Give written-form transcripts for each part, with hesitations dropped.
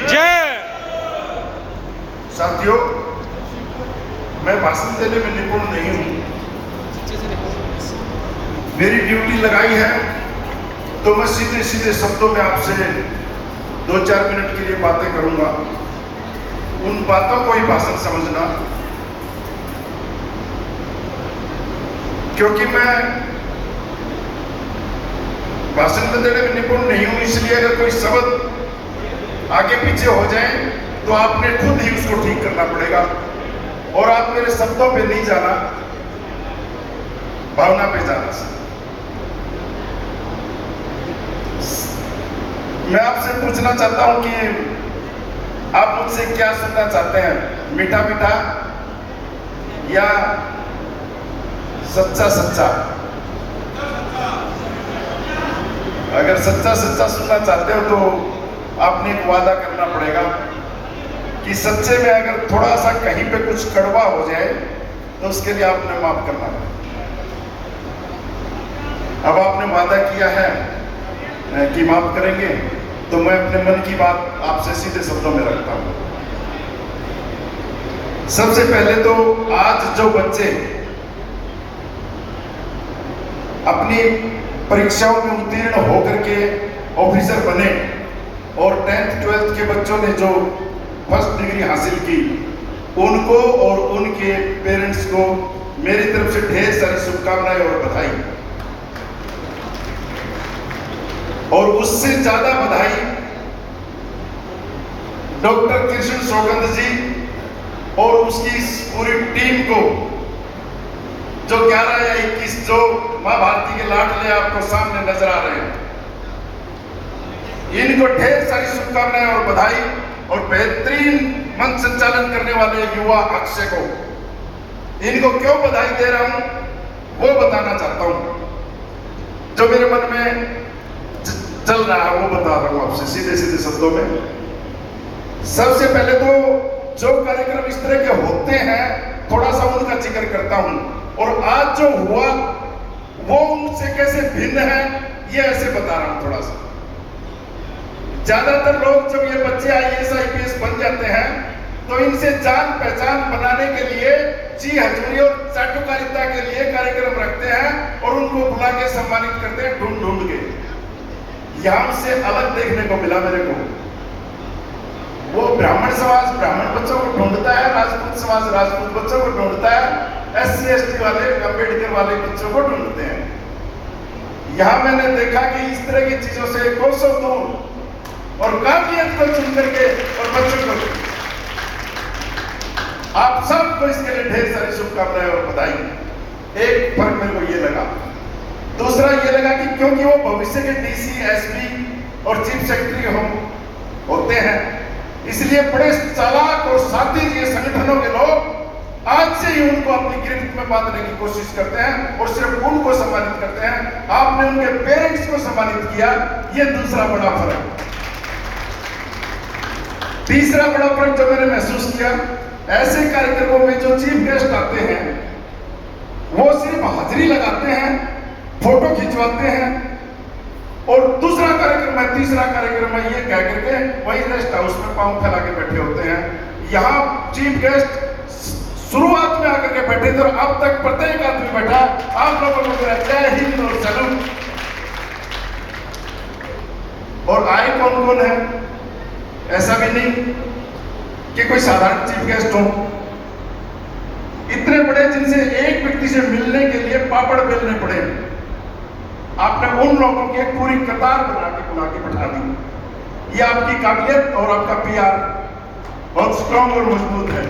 जय। साथियों, मैं भाषण देने में निपुण नहीं हूं। मेरी ड्यूटी लगाई है तो मैं सीधे सीधे शब्दों में आपसे 2-4 मिनट के लिए बातें करूंगा। उन बातों को ही भाषण समझना, क्योंकि मैं भाषण देने में निपुण नहीं हूं। इसलिए अगर कोई शब्द आगे पीछे हो जाए तो आपने खुद ही उसको ठीक करना पड़ेगा, और आप मेरे शब्दों पे नहीं जाना, भावना पे जाना। मैं आपसे पूछना चाहता हूं कि आप मुझसे क्या सुनना चाहते हैं, मीठा मीठा या सच्चा सच्चा? अगर सच्चा सच्चा सुनना चाहते हो तो आपने एक वादा करना पड़ेगा कि सच्चे में अगर थोड़ा सा कहीं पे कुछ कड़वा हो जाए तो उसके लिए आपने माफ करना है। अब आपने वादा किया है कि माफ करेंगे, तो मैं अपने मन की बात आपसे सीधे शब्दों में रखता हूं। सबसे पहले तो आज जो बच्चे अपनी परीक्षाओं में उत्तीर्ण होकर के ऑफिसर बने और 10th 12th के बच्चों ने जो फर्स्ट डिग्री हासिल की, उनको और उनके पेरेंट्स को मेरी तरफ से ढेर सारी शुभकामनाएं और बधाई। और उससे ज्यादा बधाई डॉक्टर कृष्ण सौगंध जी और उसकी पूरी टीम को, जो 11 या 21 जो मां भारती के लाडले आपको सामने नजर आ रहे हैं, इनको ढेर सारी शुभकामनाएं और बधाई। और बेहतरीन मंच संचालन करने वाले युवा अक्षय को, इनको क्यों बधाई दे रहा हूं वो बताना चाहता हूं। जो मेरे मन में चल रहा है वो बता रहा हूं आपसे सीधे सीधे शब्दों में। सबसे पहले तो जो कार्यक्रम इस तरह के होते हैं, थोड़ा सा उनका जिक्र करता हूं, और आज जो हुआ वो उनसे कैसे भिन्न है ये ऐसे बता रहा हूं थोड़ा सा। ज्यादातर लोग जब ये बच्चे IAS IPS बन जाते हैं तो इनसे जान पहचान बनाने के लिए जी हजूरी और चाटुकारिता के लिए कार्यक्रम रखते हैं और उनको बुला के सम्मानित करते हैं ढूंढ ढूंढ के। यहां से अलग देखने को मिला मेरे को। वो ब्राह्मण समाज ब्राह्मण बच्चों को ढूंढता है, राजपूत समाज राजपूत बच्चों को ढूंढता है, SC ST वाले अम्बेडकर वाले बच्चों को ढूंढते हैं। यहां मैंने देखा कि इस तरह की चीजों से कोसों दूर और काबिलियत को चुन करके और बच्चों को, आप सबको इसके लिए ढेर सारी शुभकामनाएं और बधाई। एक फर्क मेरे को ये लगा। दूसरा ये लगा कि क्योंकि वो भविष्य के DC SP और चीफ सेक्रेटरी होते हैं, इसलिए बड़े चालाक और शातिर ये संगठनों के लोग आज से ही उनको अपनी गिरफ्त में बांधने की कोशिश करते हैं और सिर्फ उनको सम्मानित करते हैं। आपने उनके पेरेंट्स को सम्मानित किया, ये दूसरा बड़ा फर्क। तीसरा बड़ा फर्क जो मैंने महसूस किया, ऐसे कार्यक्रमों में जो चीफ गेस्ट आते हैं वो सिर्फ हाजिरी लगाते हैं, फोटो खिंचवाते हैं, और दूसरा कार्यक्रम है, तीसरा कार्यक्रम है ये कह करके वही रेस्ट हाउस में पांव फैला के बैठे होते हैं। यहाँ चीफ गेस्ट शुरुआत में आकर के बैठे थे और अब तक प्रत्येक आदमी बैठा। आप लोगों को मेरा जय हिंद और सैल्यूट। और आए कौन कौन है? ऐसा भी नहीं कि कोई साधारण चीफ गेस्ट हो, इतने बड़े जिनसे एक व्यक्ति से मिलने के लिए पापड़ बेलने पड़े। आपने उन लोगों की एक पूरी कतार बना के बुला के बैठा दी। ये आपकी काबिलियत और आपका PR बहुत स्ट्रांग और मजबूत है।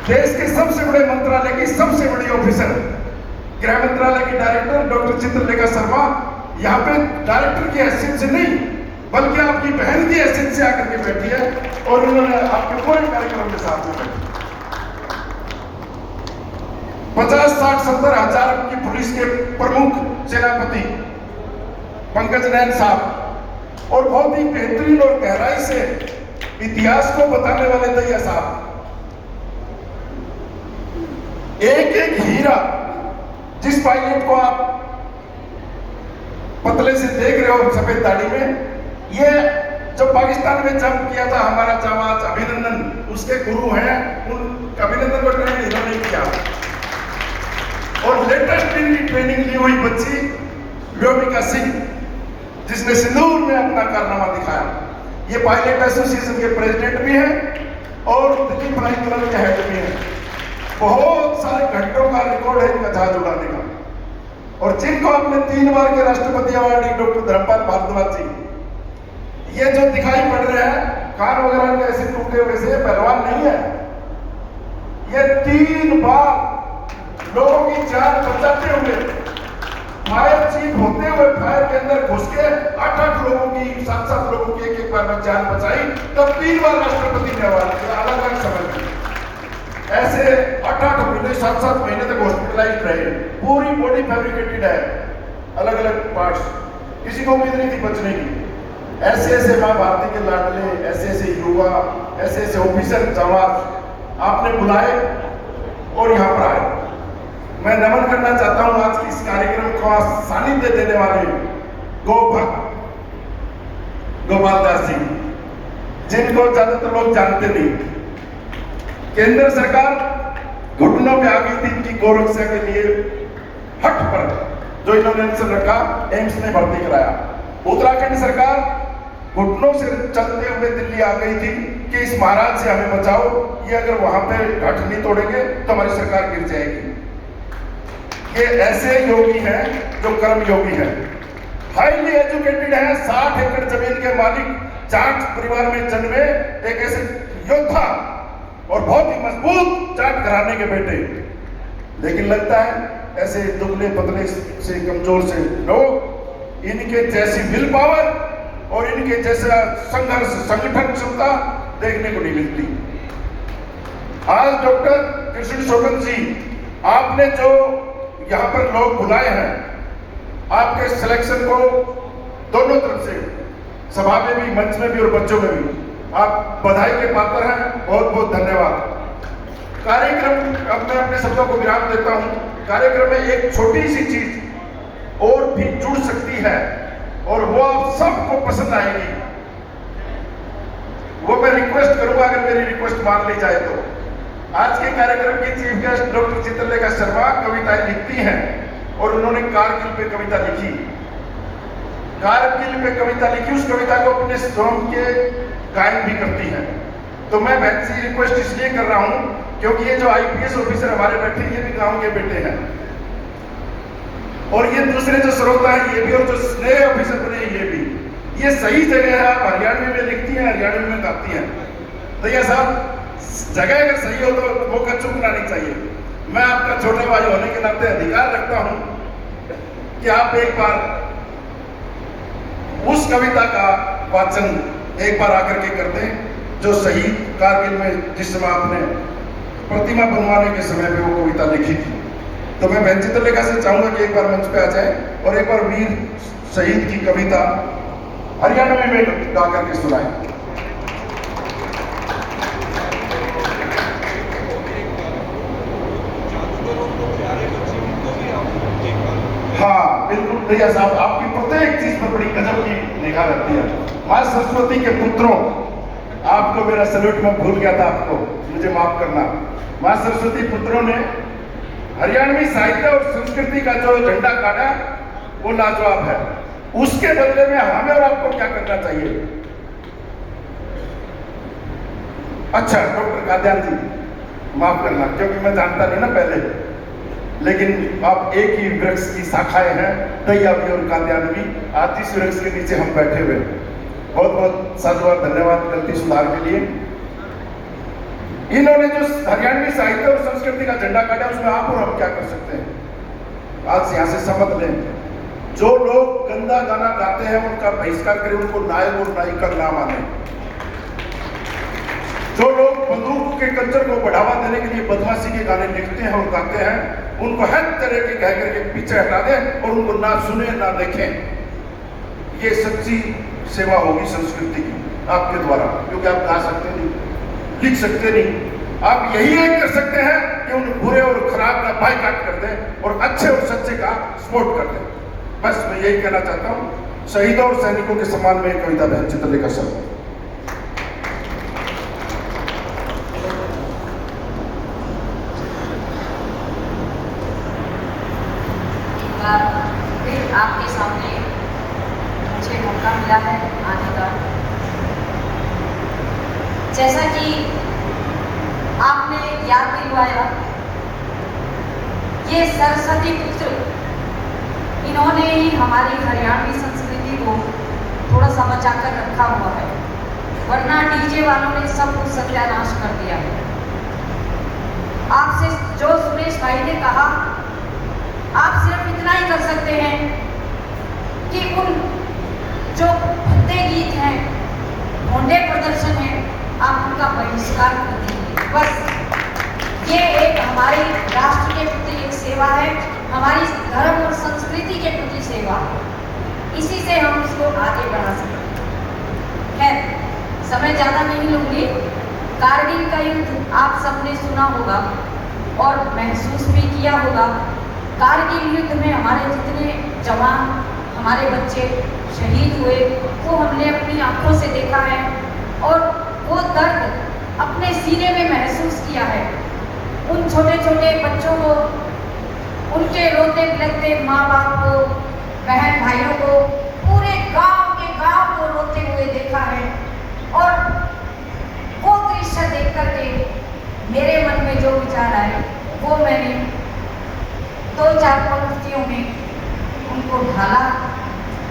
देश के सबसे बड़े मंत्रालय की सबसे बड़ी ऑफिसर, गृह मंत्रालय की डायरेक्टर डॉक्टर चित्रलेखा शर्मा यहाँ पे डायरेक्टर की हैसियत से नहीं बल्कि आपकी बहन की हैसियत से आकर के बैठी है और उन्होंने आपके पूरे कार्यक्रम के साथ में बैठी। 50, 60, 70 हजार की पुलिस के प्रमुख सेनापति पंकज नैन साहब और बहुत ही बेहतरीन और गहराई से इतिहास को बताने वाले दैया साहब, एक एक हीरा जिस पायलट को आप पतले से देख रहे हो सफेद दाढ़ी में, ये जो पाकिस्तान में जंप किया था हमारा जाबाज अभिनंदन, उसके गुरु हैं, उन अभिनंदन को ट्रेन इन्होंने किया। और लेटेस्ट ट्रेनिंग ली हुई बच्ची व्योमिका सिंह, जिसने सिंदूर में अपना कारनामा दिखाया। ये पायलट एसोसिएशन के प्रेसिडेंट भी हैं और दिल्ली फ्लाइंग क्लब के हेड भी हैं। बहुत सारे घंटों का रिकॉर्ड है इनका जहाज उड़ाने का। और जिनको आपने 3 बार के राष्ट्रपति अवार्डी डॉक्टर धर्मपाल भारद्वाज जी, ये जो दिखाई पड़ रहे हैं कान वगैरह के ऐसे टूटे हुए से, पहलवान नहीं है। ये 3 बार लोगों की जान बचाते हुए, फायर चीफ होते हुए फायर के अंदर घुस के 8-8 लोगों की, 7-7 लोगों की एक बार में जान बचाई, तब 3 बार राष्ट्रपति ने अवार्ड दिया अलग अलग समय में। ऐसे 8-8 महीने, 7-7 महीने तक हॉस्पिटलाइज रहे, पूरी बॉडी फैब्रिकेटेड है, अलग अलग पार्ट्स, किसी को उम्मीद नहीं थी बचने की। ऐसे ऐसे माँ भारती के लाडले, ऐसे ऐसे युवा, ऐसे ऐसे ऑफिसर जवान आपने बुलाए और यहाँ पर आए। मैं नमन करना चाहता हूँ आज की इस कार्यक्रम को सानिध्य देने वाले गो भक्त गोपाल दास जी, जिनको ज्यादातर लोग जानते नहीं। केंद्र सरकार घुटनों पे आ गई थी इनकी गौरक्षा के लिए, हट पर जो इन्होंने अवसर रखा, एम्स में भर्ती कराया। उत्तराखंड सरकार घुटनों से चलते हुए दिल्ली आ गई थी कि इस महाराज से हमें बचाओ, ये अगर वहां पे घट नहीं तोड़ेंगे तो हमारी सरकार गिर जाएगी। ये ऐसे योगी हैं जो कर्म योगी हैं, हाईली एजुकेटेड हैं, 60 एकड़ जमीन के मालिक, जाट परिवार में जन्मे एक ऐसे योद्धा और बहुत ही मजबूत जाट घराने के बेटे। लेकिन लगता है ऐसे दुबले पतले से, कमजोर से लोग, इनके जैसी विल पावर और इनके जैसा संघर्ष, संगठन क्षमता देखने को नहीं मिलती। आज डॉक्टर कृष्ण शोभन जी, आपने जो यहाँ पर लोग बुलाए हैं, आपके सिलेक्शन को दोनों तरफ से, सभा में भी, मंच में भी और बच्चों में भी, आप बधाई के पात्र हैं। बहुत बहुत धन्यवाद। कार्यक्रम, अब मैं अपने शब्दों को विराम देता हूँ। कार्यक्रम में एक छोटी सी चीज और भी जुड़ सकती है और वो आप सबको पसंद आएगी। वो मैं रिक्वेस्ट करूंगा, अगर मेरी रिक्वेस्ट मान ली जाए तो। आज के कार्यक्रम की chief guest doctor Chitralekha Sharma कविताएं लिखती हैं और उन्होंने कारगिल पे कविता लिखी। कारगिल पे कविता लिखी, उस कविता को अपने स्वयं के गायन भी करती हैं। तो मैं बहन से रिक्वेस्ट इसलिए कर रहा हूं क्योंकि ये जो आईपीएस ऑफिसर हमारे बैठे, ये भी गांव के बेटे हैं, और ये दूसरे जो श्रोता है ये भी, और जो स्नेह ऑफिसर बने ये भी। ये सही जगह है। आप हरियाणवी में लिखती हैं, हरियाणवी में गाती हैं। भैया साहब, जगह अगर सही हो तो मौका चूकना नहीं चाहिए। मैं आपका छोटा भाई होने के नाते अधिकार रखता हूं कि आप एक बार उस कविता का वाचन एक बार आकर के कर दें जो शहीद कारगिल में जिस समय आपने प्रतिमा बनवाने के समय पे वो कविता लिखी थी। तो मैं बहन चित्रलेखा से चाहूंगा कि एक बार मंच पे आ जाए और एक बार वीर शहीद की कविता हरियाणवी में गा करके सुनाए। हाँ बिल्कुल भैया साहब, आपकी प्रत्येक चीज पर बड़ी गजब की निगाह रहती है। माँ सरस्वती के पुत्रों, आपको मेरा सैल्यूट मैं भूल गया था, आपको मुझे माफ करना। माँ सरस्वती पुत्रों ने हरियाणवी साहित्य और संस्कृति का जो झंडा काटा वो लाजवाब है। उसके बदले में हमें और आपको क्या करना चाहिए? अच्छा डॉक्टर काद्यान जी, माफ करना क्योंकि मैं जानता नहीं ना पहले, लेकिन आप एक ही वृक्ष की शाखाएं हैं, दैया भी और काद्यान भी। आज इस वृक्ष के नीचे हम बैठे हुए। बहुत बहुत साधुवाद, धन्यवाद गलती सुधार के लिए। इन्होंने जो हरियाणवी साहित्य और संस्कृति का झंडा काटा, उसमें आप और हम क्या कर सकते हैं? आज यहाँ से समझ लें, जो लोग गंदा गाना गाते हैं उनका बहिष्कार करें, उनको नायक और नायिका ना माने। जो लोग बंदूक के कल्चर को बढ़ावा देने के लिए बदमाशी के गाने लिखते हैं और गाते हैं, उनको हर तरह के कह करके पीछे हटा दें और उनको ना सुने ना देखें। ये सच्ची सेवा होगी संस्कृति की आपके द्वारा, क्योंकि आप गा सकते नहीं, लिख सकते नहीं। आप यही एक कर सकते हैं कि उन बुरे और खराब का बायकॉट कर दें और अच्छे और सच्चे का सपोर्ट कर दें। बस मैं यही कहना चाहता हूँ। शहीदों और सैनिकों के सम्मान में कविता बहन चित्रलेखा शर्मा। फिर आपके सामने मुझे मौका मिला है आने का। जैसा कि आपने याद दिलवाया, ये सरस्वती पुत्र, इन्होंने ही हमारी हरियाणवी संस्कृति को थोड़ा सा बचा कर रखा हुआ है, वरना डीजे वालों ने सब कुछ सत्यानाश कर दिया है। आपसे जो सुरेश भाई ने कहा, आप सिर्फ इतना ही कर सकते हैं कि उन जो भद्दे गीत हैं, भोंडे प्रदर्शन है, आप उनका बहिष्कार कर दीजिए। बस ये एक हमारे राष्ट्र के प्रति एक सेवा है, हमारी धर्म और संस्कृति के प्रति सेवा है। इसी से हम इसको आगे बढ़ा सकते हैं। खैर, समय ज़्यादा नहीं लूँगी। कारगिल का युद्ध आप सबने सुना होगा और महसूस भी किया होगा। कारगिल युद्ध में हमारे जितने जवान, हमारे बच्चे शहीद हुए, वो हमने अपनी आंखों से देखा है और वो दर्द अपने सीने में महसूस किया है। उन छोटे छोटे बच्चों को, उनके रोते बिलखते माँ बाप को, बहन भाइयों को, पूरे गांव के गांव को रोते हुए देखा है। और वो दृश्य देख करके मेरे मन में जो विचार आए, वो मैंने 2-4 पंक्तियों में उनको ढाला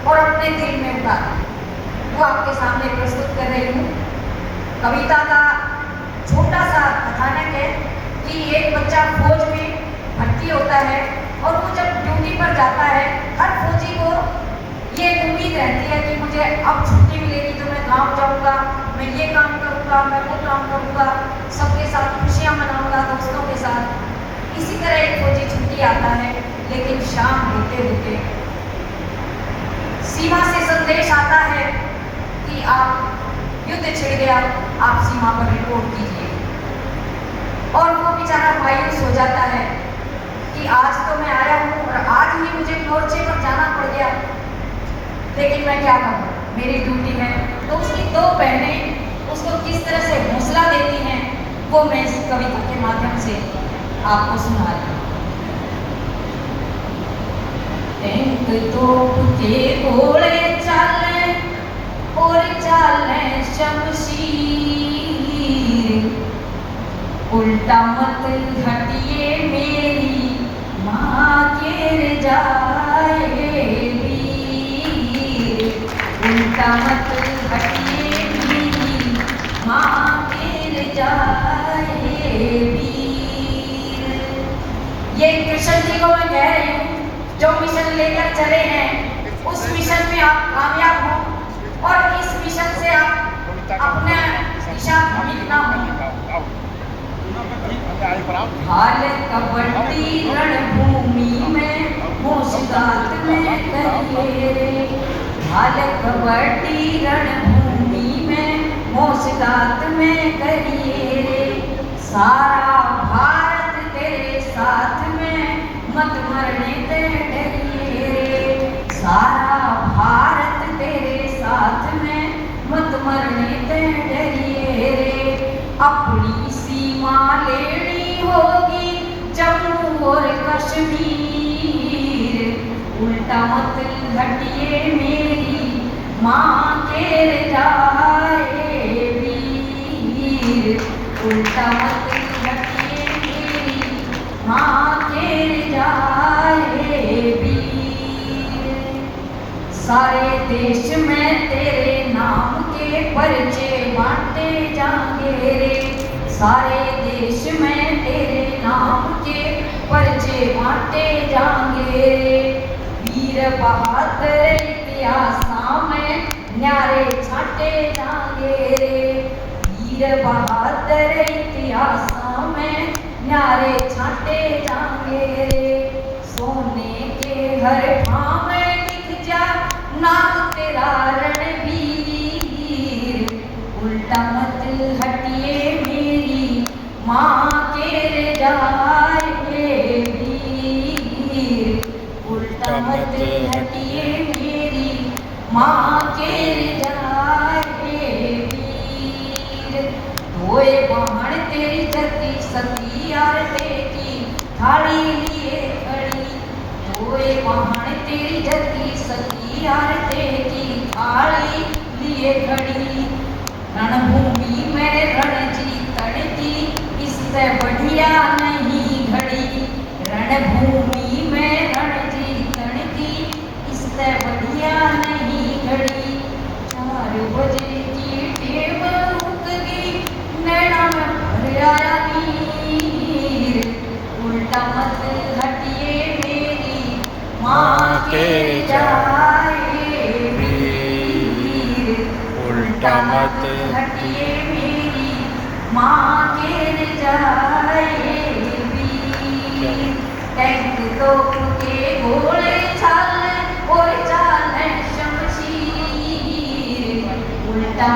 और अपने दिल में उतारा। वो आपके सामने प्रस्तुत कर रही हूँ। कविता का छोटा सा कथानक है कि एक बच्चा फौज में भर्ती होता है और वो जब ड्यूटी पर जाता है, हर फौजी को ये उम्मीद रहती है कि मुझे अब छुट्टी मिलेगी तो मैं गांव जाऊंगा, मैं ये काम करूंगा, मैं वो काम करूंगा, सबके साथ खुशियां मनाऊंगा, दोस्तों के साथ। इसी तरह एक फौजी छुट्टी आता है, लेकिन शाम होते होते सीमा से संदेश आता है कि आप युद्ध छिड़ गया, आप सीमा पर रिपोर्ट कीजिए। और वो बेचारा मायूस हो जाता है कि आज तो मैं आया हूँ और आज ही मुझे मोर्चे पर जाना पड़ गया, लेकिन मैं क्या करूँ, मेरी ड्यूटी है। तो उसकी 2 बहनें उसको किस तरह से हौसला देती हैं, वो मैं इस कविता के माध्यम से आपको सुना रही हूँ। टैंक तोप के घोड़े चाले और चाले शमशीर, उल्टा मत हटिए मेरी माँ के जाए वीर, उल्टा मत हटिए मेरी माँ के जाए वीर। ये कृष्ण जी को मैं कह रही हूँ, जो मिशन लेकर चले हैं उस मिशन में आप कामयाब हो और इस मिशन से आप अपने दिशा भ्रमित ना हो। हाल कबड्डी रणभूमि में मुस्कात में करिए रे, हाल कबड्डी रणभूमि में मुस्कात में करिए रे। सारा भारत तेरे साथ में मत मरने दे डरिए रे, सारा भारत तेरे साथ में मत मरने दे डरिए रे। अपनी सीमा लेनी होगी जम्मू और कश्मीर, उल्टा मत हटिए मेरी माँ के जाए वीर, उल्टा मत हटिए मेरी माँ के जाए वीर। सारे देश में तेरे नाम के पर्चे बांटे जाएंगे रे, सारे देश में तेरे नाम के पर्चे बांटे जाएंगे रे। वीर बहादुर इतिहास में न्यारे छाटे जाएंगे रे, वीर बहादुर इतिहास में न्यारे छाटे जाएंगे रे। सोने के हर ठाव में लिख जा नाम तेरा रणवीर, उल्टा मत हटिए मेरी माँ के जाए वीर, उल्टा मत हटिए मेरी माँ के जाए वीर धोए बाहण तेरी जती सती आरते की थाली लिए खड़ी धोए बाहण तेरी जती सती आरते की थाली लिए खड़ी रणभूमि में रणजीतन की इससे बढ़िया नहीं घड़ी रणभूमि में रणजीतन की इससे बढ़िया नहीं घड़ी 4 बजे की टेम उठ गई नैना में भर आया नीर उल्टा मत हटिए मेरी माँ के जाए वीर उल्टा मत हटिए मेरी माँ के जाए वीर टैंक तोप के गोले चाल और चाल शमशीर उल्टा